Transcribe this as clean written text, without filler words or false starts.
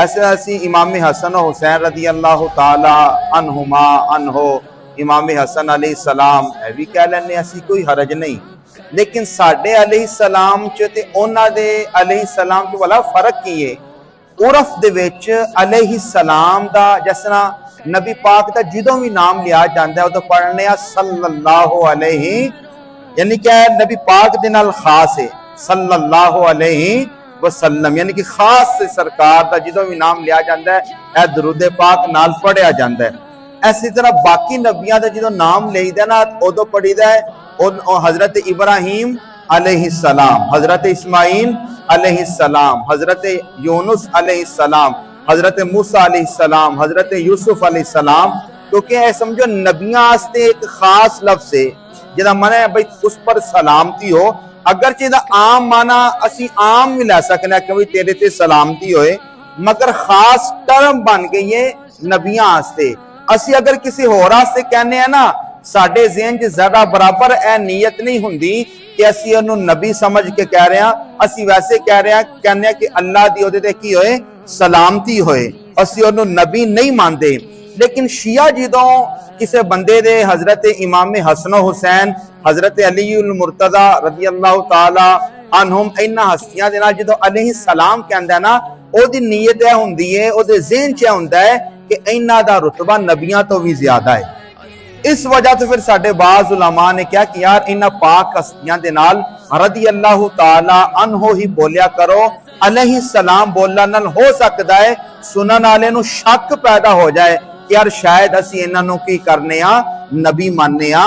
ऐसे असी इमाम हसन हुसैन रदी अल्लाह ताला अनहुमा अनहो इमाम हसन अलैहि सलाम भी कह लेने असी, कोई हरज नहीं। लेकिन साडे अलैहि सलाम च ते उन्हां दे अलैहि सलाम च वाला फर्क की है। उर्फ दे विच अलैहि सलाम दा जिस तरह नबी पाक दा जदों भी नाम लिया जाता है उदों पढ़ने आ सल्लल्लाहु अलैहि, यानी क्या है नबी पाक दे नाल खास है सल्लल्लाहु अलैहि वसल्लम, यानी कि खास सरकार दा जदों भी नाम लिया जाता है ए दरूद पाक नाल पढ़िया जाता है। इसी तरह बाकी नबियां दा जदों नाम लईदा ना उदों पढ़ीदा है हजरत इब्राहिम अलैहिस्सलाम, हजरत इस्माइल अलैहिस्सलाम, हजरत यूनुस अलैहिस्सलाम, हजरत मूसा अलैहिस्सलाम, हजरत यूसुफ अलैहिस्सलाम, क्योंकि यह समझो नबियां वास्ते एक खास लफ्ज है जिहदा मन है भाई उस पर सलामती हो। अगरचे इहदा आम माना असी आम भी लै सकते हैं कि भाई तेरे ते सलामती होए, मगर खास टर्म बन गई है नबियां वास्ते। असी अगर किसी होर वास्ते कहने हैं ना, साडे ज़हन च ज्यादा बराबर ए नीयत नहीं हुंदी कि असी उन्हों नबी समझ के कह रहे हैं, असी वैसे कह रहे हैं कहने कि अल्लाह दी ओदे ते की होए सलामती होए, असी उन्हों नबी नहीं मानते। लेकिन शिया जदों किसी बंदे दे हजरत इमाम हसन हुसैन, हजरत अली उल मुर्तजा रदी अल्लाह ताला अनहुम इन्हां हस्तियां दे नाल जदों अलैहि सलाम कहंदा ना, ओदी नीयत यह हुंदी है, ओदे ज़हन च हुंदा है कि इन्हां दा रुतबा नबियां तो भी ज्यादा है। इस वजह तो फिर साडे बाज़ उलमा ने क्या कि यार इन्हां पाक हस्तियां दे नाल रदी अल्लाह ताला अनहो ही बोलिया करो। अलैहि सलाम बोलण नाल हो सकदा है सुनन वाले नूं शक पैदा हो जाए कि यार शायद असी इन्हां नूं की करने आ नबी मानने आ।